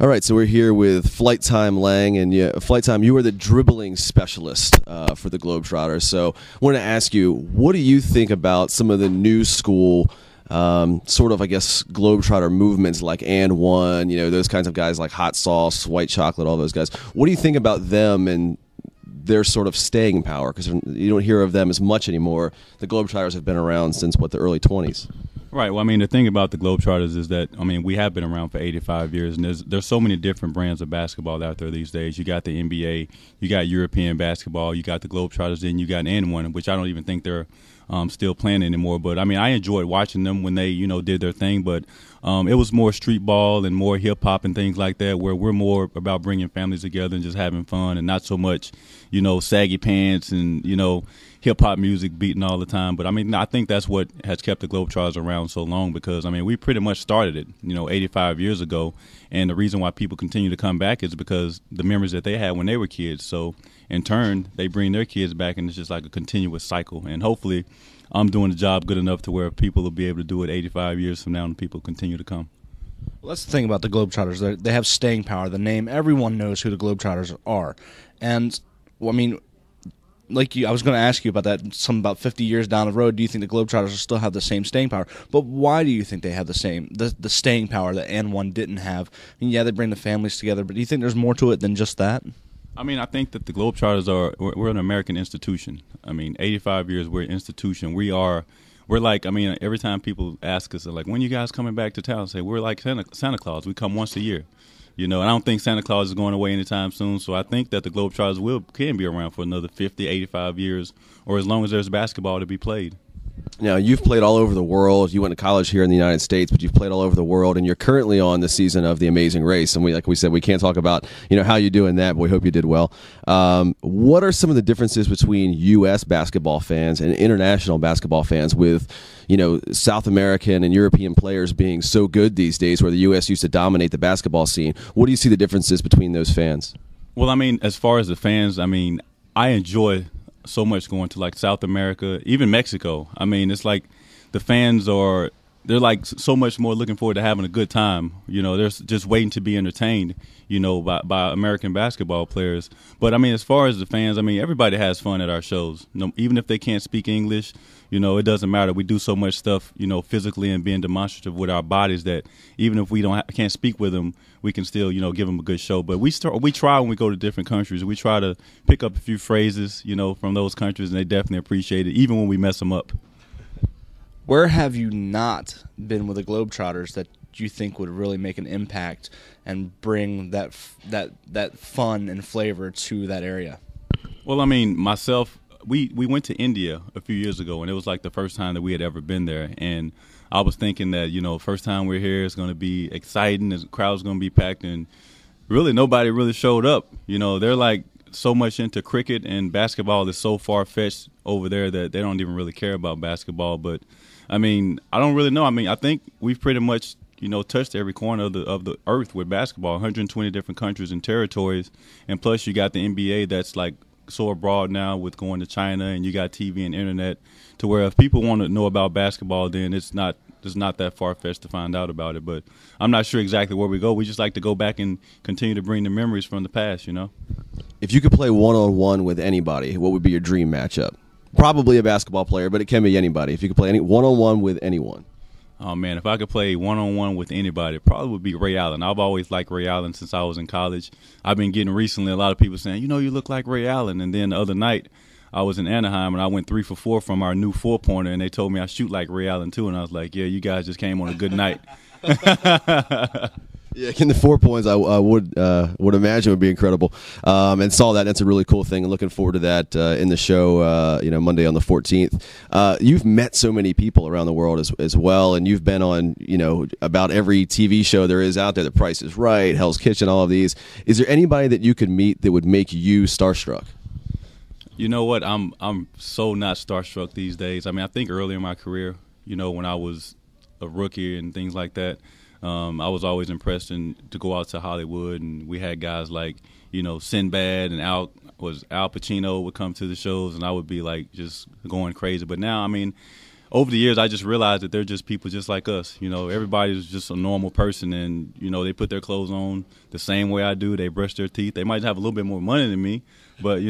All right, so we're here with Flight Time Lang, and Flight Time, you are the dribbling specialist for the Globetrotters. So I want to ask you, what do you think about some of the new school sort of, I guess, Globetrotter movements like And One, those kinds of guys like Hot Sauce, White Chocolate, all those guys. What do you think about them and their sort of staying power? Because you don't hear of them as much anymore. The Globetrotters have been around since, the early 20s. Right. Well, the thing about the Globetrotters is that, we have been around for 85 years, and there's so many different brands of basketball out there these days. You got the NBA, you got European basketball, you got the Globetrotters, then you got N1, which I don't even think they're still playing anymore. But, I enjoyed watching them when they, did their thing. But it was more street ball and more hip-hop and things like that, where we're more about bringing families together and just having fun and not so much, saggy pants and, hip-hop music beating all the time. But, I think that's what has kept the Globetrotters around so long because, we pretty much started it, 85 years ago. And the reason why people continue to come back is because the memories that they had when they were kids. So, in turn, they bring their kids back, and it's just like a continuous cycle. And hopefully I'm doing the job good enough to where people will be able to do it 85 years from now and people continue to come. Well, that's the thing about the Globetrotters. They have staying power. The name, everyone knows who the Globetrotters are. And, I was going to ask you about that. About 50 years down the road, do you think the Globetrotters will still have the same staying power? But why do you think they have the staying power that N1 didn't have? Yeah, they bring the families together, but do you think there's more to it than just that? I think that the Globetrotters we're an American institution. 85 years, we're an institution. We're like, every time people ask us, like, when you guys coming back to town? I say, we're like Santa Claus. We come once a year. And I don't think Santa Claus is going away anytime soon. So I think that the Globetrotters can be around for another 50, 85 years, or as long as there's basketball to be played. Now, you've played all over the world. You went to college here in the United States, but you've played all over the world, and you're currently on the season of The Amazing Race. And like we said, we can't talk about how you do in that, but we hope you did well. What are some of the differences between U.S. basketball fans and international basketball fans with South American and European players being so good these days, where the U.S. used to dominate the basketball scene? What do you see the differences between those fans? Well, as far as the fans, I enjoy so much going to like South America, even Mexico. It's like the fans they're like so much more looking forward to having a good time. They're just waiting to be entertained, by American basketball players. But as far as the fans, everybody has fun at our shows. Even if they can't speak English, it doesn't matter. We do so much stuff, physically and being demonstrative with our bodies that even if we can't speak with them, we can still, give them a good show. But we try when we go to different countries. We try to pick up a few phrases, from those countries, and they definitely appreciate it, even when we mess them up. Where have you not been with the Globetrotters that you think would really make an impact and bring that fun and flavor to that area? Well, myself, we went to India a few years ago, and it was like the first time that we had ever been there. And I was thinking that, first time we're here, it's going to be exciting, the crowd's going to be packed, and really nobody really showed up. They're like so much into cricket, and basketball is so far-fetched over there that they don't even really care about basketball. But I don't really know. I think we've pretty much, touched every corner of the earth with basketball, 120 different countries and territories. And plus you got the NBA that's like so abroad now with going to China, and you got TV and internet to where if people want to know about basketball, then it's not that far-fetched to find out about it. But I'm not sure exactly where we go. We just like to go back and continue to bring the memories from the past, If you could play one-on-one with anybody, what would be your dream matchup? Probably a basketball player, but it can be anybody. If you could play one-on-one with anyone. Oh, man, if I could play one-on-one with anybody, it probably would be Ray Allen. I've always liked Ray Allen since I was in college. I've been getting recently a lot of people saying, you look like Ray Allen. And then the other night, I was in Anaheim, and I went 3 for 4 from our new four-pointer, and they told me I shoot like Ray Allen, too. And I was like, yeah, you guys just came on a good night. Yeah, getting the 4 points, I would imagine would be incredible. And saw that. That's a really cool thing. Looking forward to that in the show, Monday on the 14th. You've met so many people around the world as well, and you've been on, about every TV show there is out there. The Price is Right, Hell's Kitchen, all of these. Is there anybody that you could meet that would make you starstruck? You know what? I'm so not starstruck these days. I think early in my career, when I was a rookie and things like that, I was always impressed to go out to Hollywood, and we had guys like, Sinbad and Al Pacino would come to the shows, and I would be like just going crazy. But now, over the years, I just realized that they're just people just like us. Everybody's just a normal person, and, they put their clothes on the same way I do. They brush their teeth. They might have a little bit more money than me, but,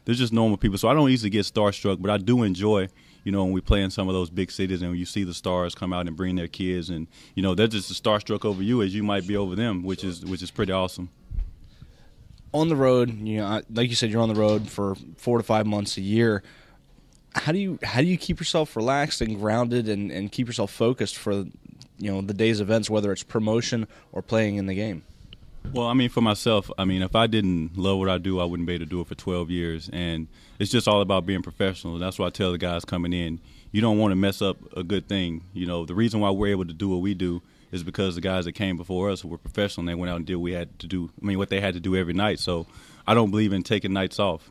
they're just normal people. So I don't easily get starstruck, but I do enjoy, when we play in some of those big cities and you see the stars come out and bring their kids, and, they're just as starstruck over you as you might be over them, which is pretty awesome. On the road, like you said, you're on the road for 4 to 5 months a year. How do you keep yourself relaxed and grounded and keep yourself focused for the day's events, whether it's promotion or playing in the game? Well, for myself, if I didn't love what I do, I wouldn't be able to do it for 12 years. And it's just all about being professional. That's why I tell the guys coming in, you don't want to mess up a good thing. The reason why we're able to do what we do is because the guys that came before us were professional and they went out and did what they had to do every night. So I don't believe in taking nights off.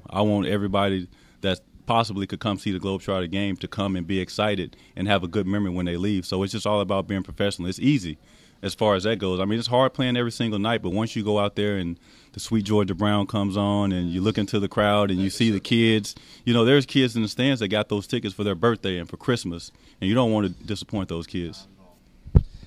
I want everybody that possibly could come see the Globetrotter game to come and be excited and have a good memory when they leave. So it's just all about being professional. It's easy as far as that goes. It's hard playing every single night, but once you go out there and the Sweet Georgia Brown comes on and you look into the crowd and you see the kids, there's kids in the stands that got those tickets for their birthday and for Christmas, and you don't want to disappoint those kids.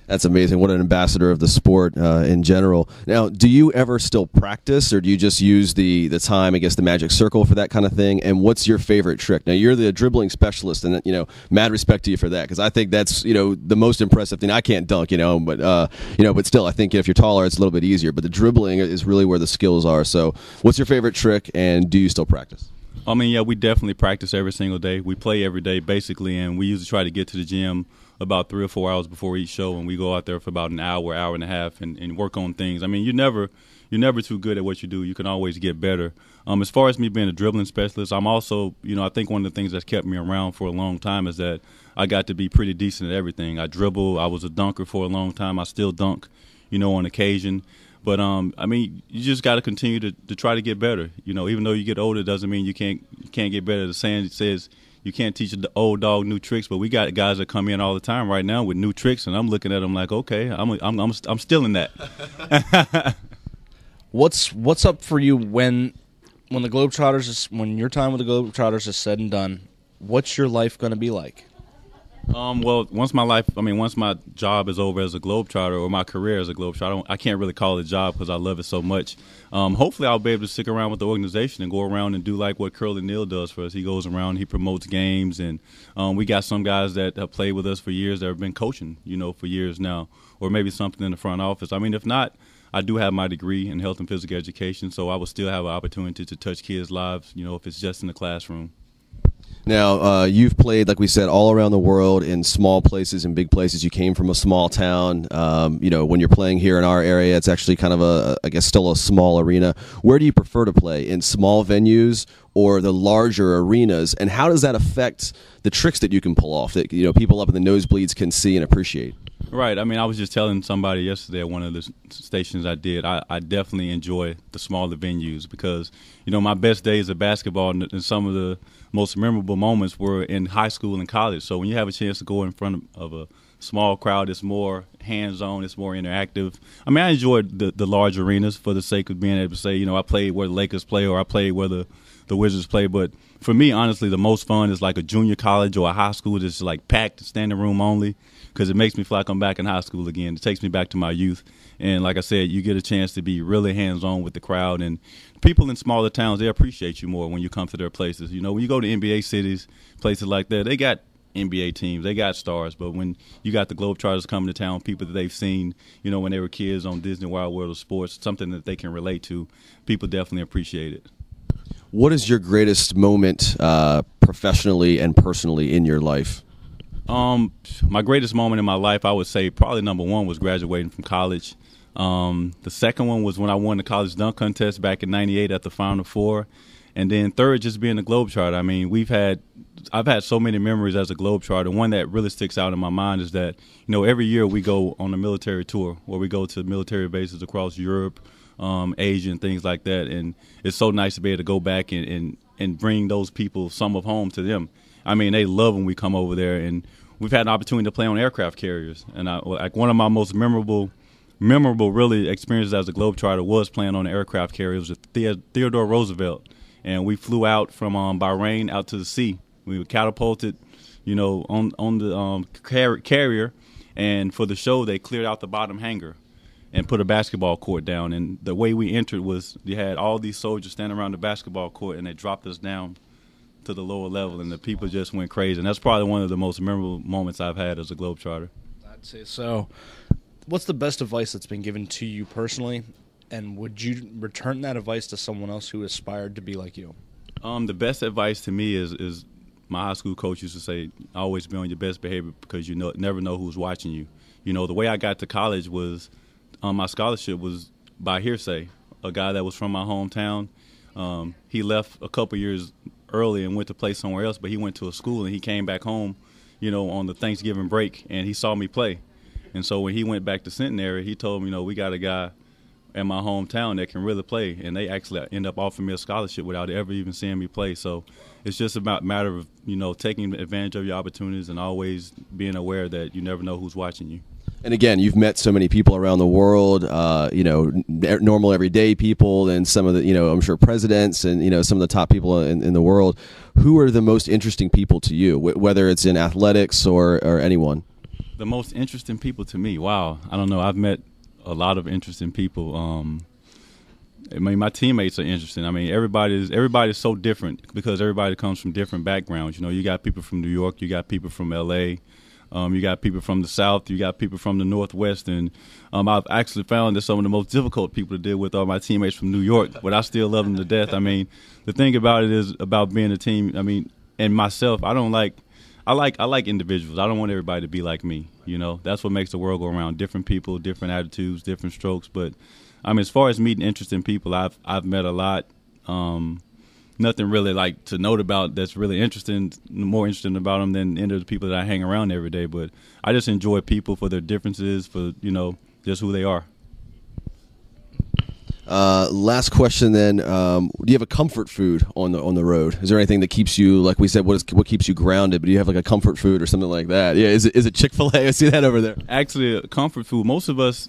That's amazing. What an ambassador of the sport in general. Now, do you ever still practice, or do you just use the time, I guess, the magic circle for that kind of thing? And what's your favorite trick? Now, you're the dribbling specialist, and mad respect to you for that, because I think that's the most impressive thing. I can't dunk, but still, I think if you're taller, it's a little bit easier. But the dribbling is really where the skills are. So, what's your favorite trick, and do you still practice? We definitely practice every single day. We play every day, basically, and we usually try to get to the gym about 3 or 4 hours before each show, and we go out there for about an hour and a half and work on things. You're never too good at what you do. You can always get better. As far as me being a dribbling specialist, I'm also, I think one of the things that's kept me around for a long time is that I got to be pretty decent at everything. I dribble. I was a dunker for a long time. I still dunk, on occasion. But, you just got to continue to try to get better. Even though you get older, it doesn't mean you can't get better. The saying says you can't teach the old dog new tricks, but we got guys that come in all the time right now with new tricks, and I'm looking at them like, okay, I'm still in that. What's up for you when the Globetrotters when your time with the Globetrotters is said and done? What's your life going to be like? Well, once my job is over as a Globetrotter, or my career as a Globetrotter, I can't really call it a job because I love it so much. Hopefully I'll be able to stick around with the organization and go around and do like what Curly Neal does for us. He goes around, he promotes games, and we got some guys that have played with us for years that have been coaching, for years now, or maybe something in the front office. If not, I do have my degree in health and physical education, so I will still have an opportunity to touch kids' lives, if it's just in the classroom. Now, you've played, like we said, all around the world in small places and big places. You came from a small town. When you're playing here in our area, it's actually kind of still a small arena. Where do you prefer to play, in small venues or the larger arenas? And how does that affect the tricks that you can pull off that, people up in the nosebleeds can see and appreciate? Right. I was just telling somebody yesterday at one of the stations I did, I definitely enjoy the smaller venues because, my best days of basketball and some of the most memorable moments were in high school and college. So when you have a chance to go in front of a small crowd, it's more hands-on, it's more interactive. I enjoyed the large arenas for the sake of being able to say, I played where the Lakers play or I played where the Wizards play. But for me, honestly, the most fun is like a junior college or a high school that's like packed, standing room only, because it makes me feel like I'm back in high school again. It takes me back to my youth. And like I said, you get a chance to be really hands-on with the crowd. And people in smaller towns, they appreciate you more when you come to their places. When you go to NBA cities, places like that, they got NBA teams, they got stars. But when you got the Globetrotters coming to town, people that they've seen, when they were kids on Disney Wild World of Sports, something that they can relate to, people definitely appreciate it. What is your greatest moment professionally and personally in your life? My greatest moment in my life, I would say probably number one was graduating from college. The second one was when I won the college dunk contest back in '98 at the Final Four. And then third, just being a Globetrotter. I've had so many memories as a Globetrotter. One that really sticks out in my mind is that, every year we go on a military tour where we go to military bases across Europe, Asia, and things like that. And it's so nice to be able to go back and bring those people some of home to them. They love when we come over there. And we've had an opportunity to play on aircraft carriers. And one of my most memorable really experiences as a Globetrotter was playing on an aircraft carrier. It was Theodore Roosevelt. And we flew out from Bahrain out to the sea. We were catapulted on the carrier, and for the show they cleared out the bottom hanger and put a basketball court down. And the way we entered was you had all these soldiers standing around the basketball court, and they dropped us down to the lower level, and the people just went crazy. And that's probably one of the most memorable moments I've had as a Globetrotter. I'd say so. What's the best advice that's been given to you personally, and would you return that advice to someone else who aspired to be like you? The best advice to me is my high school coach used to say, always be on your best behavior because you never know who's watching you. The way I got to college was my scholarship was by hearsay. A guy that was from my hometown, he left a couple years early and went to play somewhere else, but he went to a school and he came back home, on the Thanksgiving break, and he saw me play. And so when he went back to Centenary, he told me, we got a guy in my hometown that can really play, and they actually end up offering me a scholarship without ever even seeing me play. So it's just about a matter of, taking advantage of your opportunities and always being aware that you never know who's watching you. And again, you've met so many people around the world, normal everyday people, and some of the, I'm sure presidents and, some of the top people in the world. Who are the most interesting people to you, whether it's in athletics or anyone? The most interesting people to me, wow. I don't know. I've met a lot of interesting people. My teammates are interesting. Everybody's so different because everybody comes from different backgrounds. You got people from New York, you got people from L.A., you got people from the South, you got people from the Northwest, and I've actually found that some of the most difficult people to deal with are my teammates from New York, but I still love them to death. The thing about it is about being a team, and myself, I like individuals. I don't want everybody to be like me. That's what makes the world go around. Different people, different attitudes, different strokes. But as far as meeting interesting people, I've met a lot. Nothing really like to note about that's really interesting, more interesting about them than any of the people that I hang around every day. But I just enjoy people for their differences, for just who they are. Last question then. Do you have a comfort food on the road? Is there anything that keeps you, like we said, what keeps you grounded? But do you have like a comfort food or something like that? Yeah, is it Chick-fil-A? I see that over there. Actually, a comfort food. Most of us,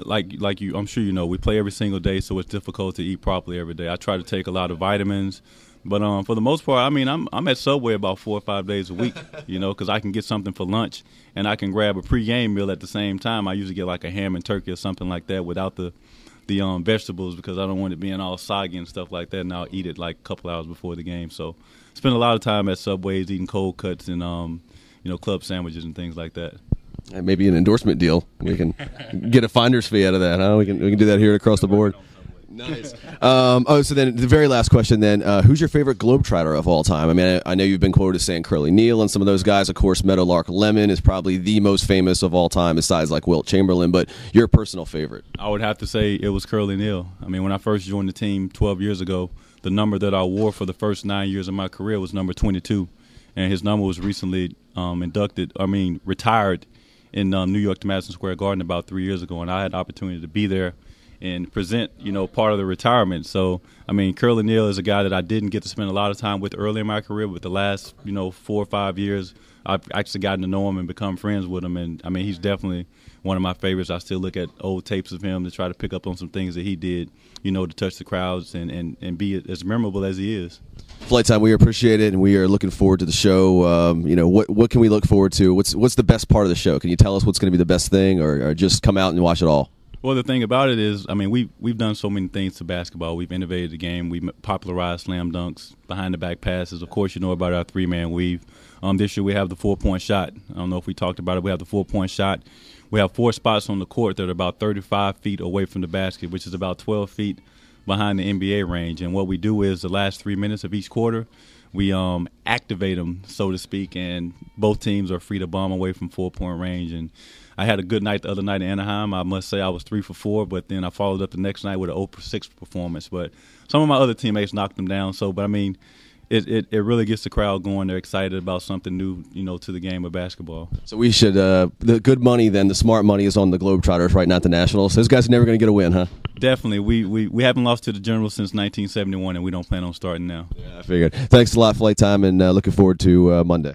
like you, I'm sure we play every single day, so it's difficult to eat properly every day. I try to take a lot of vitamins, but for the most part, I'm at Subway about 4 or 5 days a week, because I can get something for lunch and I can grab a pregame meal at the same time. I usually get like a ham and turkey or something like that without the vegetables because I don't want it being all soggy and stuff like that, and I'll eat it like a couple hours before the game. So spend a lot of time at Subways eating cold cuts and club sandwiches and things like that. And maybe an endorsement deal. We can get a finder's fee out of that, huh? We can do that here across the board. Nice. So then the very last question then, who's your favorite Globetrotter of all time? I know you've been quoted as saying Curly Neal and some of those guys. Of course, Meadowlark Lemon is probably the most famous of all time besides like Wilt Chamberlain, but your personal favorite? I would have to say it was Curly Neal. When I first joined the team 12 years ago, the number that I wore for the first 9 years of my career was number 22, and his number was recently retired in New York to Madison Square Garden about 3 years ago, and I had the opportunity to be there and present, part of the retirement. So, Curly Neal is a guy that I didn't get to spend a lot of time with early in my career, but the last, 4 or 5 years, I've actually gotten to know him and become friends with him. And, he's definitely one of my favorites. I still look at old tapes of him to try to pick up on some things that he did, to touch the crowds and be as memorable as he is. Flight Time, we appreciate it, and we are looking forward to the show. What can we look forward to? What's the best part of the show? Can you tell us what's going to be the best thing, or just come out and watch it all? Well, the thing about it is, we've done so many things to basketball. We've innovated the game. We've popularized slam dunks, behind-the-back passes. Of course, you know about our three-man weave. This year we have the 4-point shot. I don't know if we talked about it. We have the 4-point shot. We have 4 spots on the court that are about 35 feet away from the basket, which is about 12 feet behind the NBA range. And what we do is the last 3 minutes of each quarter, we activate them, so to speak, and both teams are free to bomb away from 4-point range. And I had a good night the other night in Anaheim. I must say I was 3 for 4, but then I followed up the next night with an 0 for 6 performance. But some of my other teammates knocked them down. It really gets the crowd going. They're excited about something new, to the game of basketball. So we should the good money then, the smart money is on the Globetrotters, right? Not the Nationals. Those guys are never going to get a win, huh? Definitely. We haven't lost to the Generals since 1971, and we don't plan on starting now. Yeah, I figured. Thanks a lot, Flight Time, and looking forward to Monday.